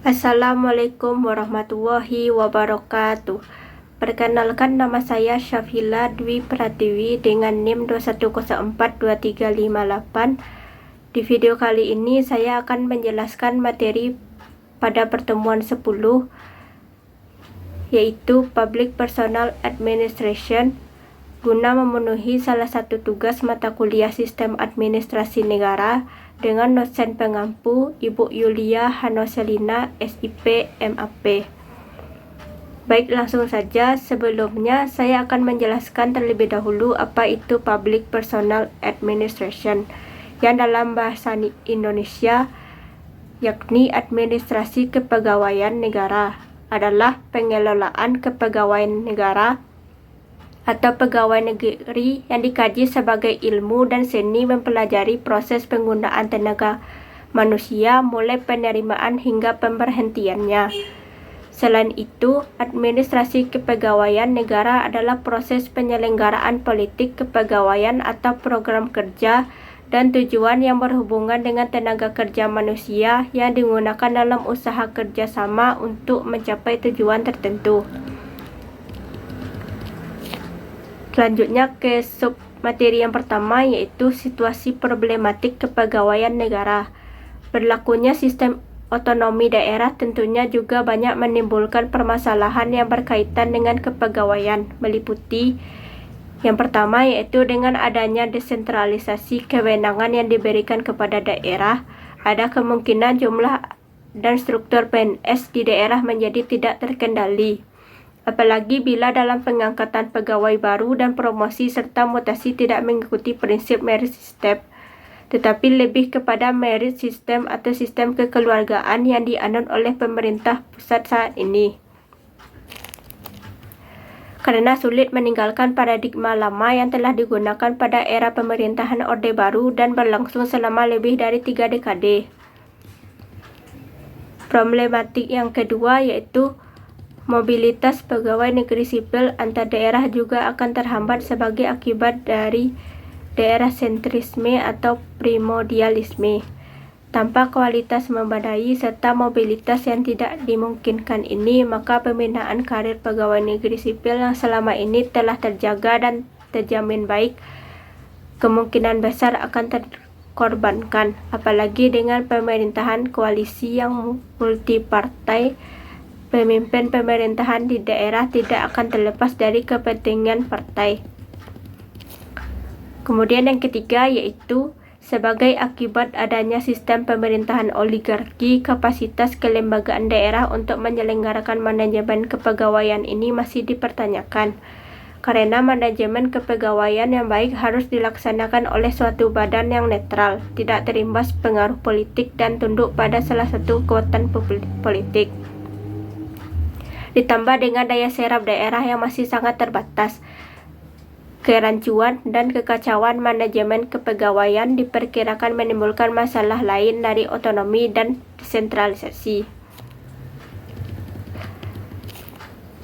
Assalamualaikum warahmatullahi wabarakatuh. Perkenalkan, nama saya Syafila Dwi Pratiwi dengan NIM 2104238. Di video kali ini saya akan menjelaskan materi pada pertemuan 10, yaitu Public Personal Administration, guna memenuhi salah satu tugas mata kuliah Sistem Administrasi Negara dengan dosen pengampu Ibu Yulia Hanoselina, SIP, MAP. Baik, langsung saja. Sebelumnya, saya akan menjelaskan terlebih dahulu apa itu Public Personal Administration, yang dalam bahasa Indonesia yakni administrasi kepegawaian negara, adalah pengelolaan kepegawaian negara atau pegawai negeri yang dikaji sebagai ilmu dan seni mempelajari proses penggunaan tenaga manusia mulai penerimaan hingga pemberhentiannya. Selain itu, administrasi kepegawaian negara adalah proses penyelenggaraan politik kepegawaian atau program kerja dan tujuan yang berhubungan dengan tenaga kerja manusia yang digunakan dalam usaha kerjasama untuk mencapai tujuan tertentu. Selanjutnya ke sub materi yang pertama, yaitu situasi problematik kepegawaian negara. Berlakunya sistem otonomi daerah tentunya juga banyak menimbulkan permasalahan yang berkaitan dengan kepegawaian, meliputi yang pertama, yaitu dengan adanya desentralisasi kewenangan yang diberikan kepada daerah, ada kemungkinan jumlah dan struktur PNS di daerah menjadi tidak terkendali. Apalagi bila dalam pengangkatan pegawai baru dan promosi serta mutasi tidak mengikuti prinsip merit system, tetapi lebih kepada merit system atau sistem kekeluargaan yang dianut oleh pemerintah pusat saat ini. Karena sulit meninggalkan paradigma lama yang telah digunakan pada era pemerintahan Orde Baru dan berlangsung selama lebih dari 3 dekade. Problematik yang kedua, yaitu mobilitas pegawai negeri sipil antar daerah juga akan terhambat sebagai akibat dari daerah sentrisme atau primordialisme. Tanpa kualitas memadai serta mobilitas yang tidak dimungkinkan ini, maka pembinaan karir pegawai negeri sipil yang selama ini telah terjaga dan terjamin baik kemungkinan besar akan terkorbankan, apalagi dengan pemerintahan koalisi yang multipartai. Pemimpin pemerintahan di daerah tidak akan terlepas dari kepentingan partai. Kemudian yang ketiga, yaitu sebagai akibat adanya sistem pemerintahan oligarki, kapasitas kelembagaan daerah untuk menyelenggarakan manajemen kepegawaian ini masih dipertanyakan. Karena manajemen kepegawaian yang baik harus dilaksanakan oleh suatu badan yang netral, tidak terimbas pengaruh politik dan tunduk pada salah satu kekuatan politik. Ditambah dengan daya serap daerah yang masih sangat terbatas, kerancuan dan kekacauan manajemen kepegawaian diperkirakan menimbulkan masalah lain dari otonomi dan desentralisasi.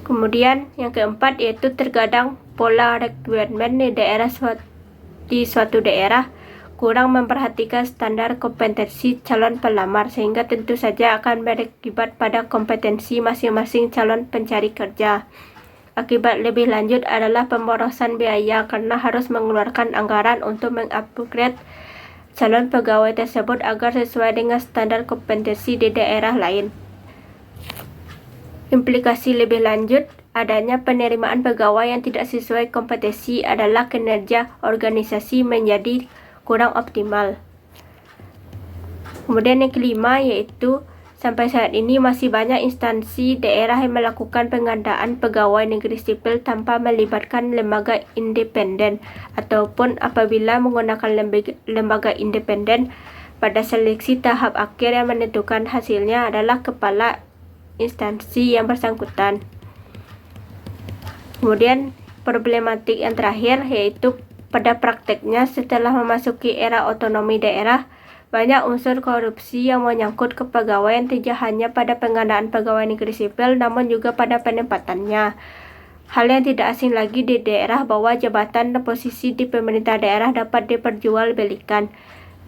Kemudian yang keempat, yaitu terkadang pola rekrutmen di suatu daerah kurang memperhatikan standar kompetensi calon pelamar, sehingga tentu saja akan berakibat pada kompetensi masing-masing calon pencari kerja. Akibat lebih lanjut adalah pemborosan biaya karena harus mengeluarkan anggaran untuk mengupgrade calon pegawai tersebut agar sesuai dengan standar kompetensi di daerah lain. Implikasi lebih lanjut adanya penerimaan pegawai yang tidak sesuai kompetensi adalah kinerja organisasi menjadi kurang optimal. Kemudian yang kelima, yaitu sampai saat ini masih banyak instansi daerah yang melakukan pengadaan pegawai negeri sipil tanpa melibatkan lembaga independen, ataupun apabila menggunakan lembaga independen, pada seleksi tahap akhir yang menentukan hasilnya adalah kepala instansi yang bersangkutan. Kemudian problematik yang terakhir, yaitu pada prakteknya setelah memasuki era otonomi daerah, banyak unsur korupsi yang menyangkut kepegawaian tidak hanya pada pengadaan pegawai negeri sipil, namun juga pada penempatannya. Hal yang tidak asing lagi di daerah bahwa jabatan dan posisi di pemerintah daerah dapat diperjualbelikan.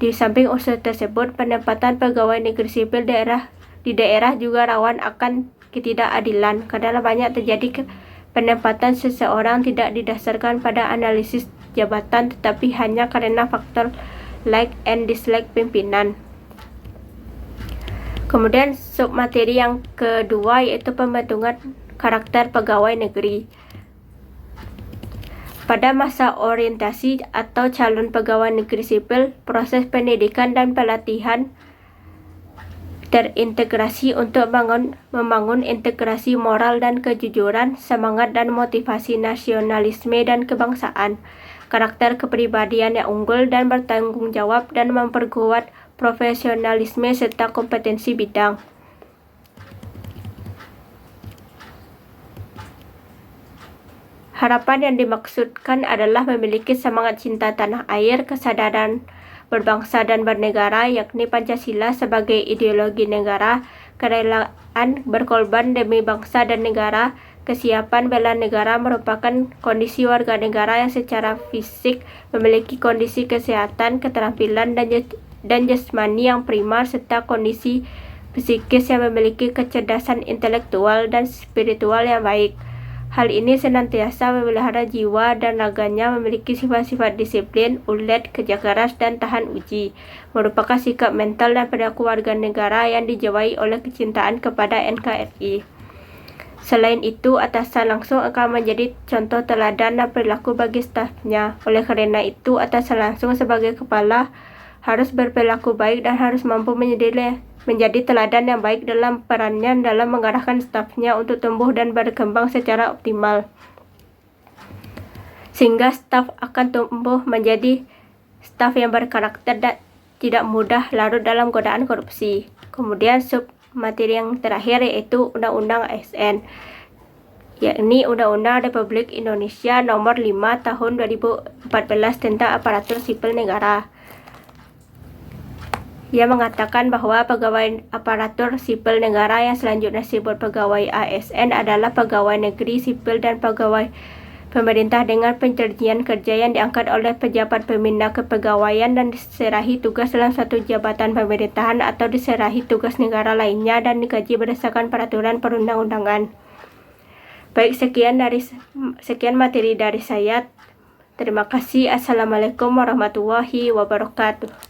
Di samping unsur tersebut, penempatan pegawai negeri sipil daerah di daerah juga rawan akan ketidakadilan karena banyak terjadi penempatan seseorang tidak didasarkan pada analisis jabatan tetapi hanya karena faktor like and dislike pimpinan. Kemudian submateri yang kedua yaitu pembentukan karakter pegawai negeri. Pada masa orientasi atau calon pegawai negeri sipil, proses pendidikan dan pelatihan terintegrasi untuk membangun integrasi moral dan kejujuran, semangat dan motivasi nasionalisme dan kebangsaan, karakter kepribadian yang unggul dan bertanggung jawab, dan memperkuat profesionalisme serta kompetensi bidang. Harapan yang dimaksudkan adalah memiliki semangat cinta tanah air, kesadaran berbangsa dan bernegara, yakni Pancasila sebagai ideologi negara, kerelaan berkorban demi bangsa dan negara, kesiapan bela negara merupakan kondisi warga negara yang secara fisik memiliki kondisi kesehatan, keterampilan, dan jasmani yang prima, serta kondisi psikis yang memiliki kecerdasan intelektual dan spiritual yang baik. Hal ini senantiasa memelihara jiwa dan raganya, memiliki sifat-sifat disiplin, ulet, kerja keras, dan tahan uji. Merupakan sikap mental dan perilaku warga negara yang dijiwai oleh kecintaan kepada NKRI. Selain itu, atasan langsung akan menjadi contoh teladan dan perilaku bagi stafnya. Oleh karena itu, atasan langsung sebagai kepala harus berperilaku baik dan harus mampu menjadi teladan yang baik dalam perannya dalam mengarahkan stafnya untuk tumbuh dan berkembang secara optimal. Sehingga staf akan tumbuh menjadi staf yang berkarakter dan tidak mudah larut dalam godaan korupsi. Kemudian submateri yang terakhir yaitu Undang-Undang ASN, yakni Undang-Undang Republik Indonesia Nomor 5 Tahun 2014 tentang Aparatur Sipil Negara. Ia mengatakan bahwa pegawai aparatur sipil negara yang selanjutnya disebut pegawai ASN adalah pegawai negeri sipil dan pegawai pemerintah dengan perjanjian kerja yang diangkat oleh pejabat pembina kepegawaian dan diserahi tugas dalam suatu jabatan pemerintahan atau diserahi tugas negara lainnya dan digaji berdasarkan peraturan perundang-undangan. Baik, sekian materi dari saya. Terima kasih. Assalamualaikum warahmatullahi wabarakatuh.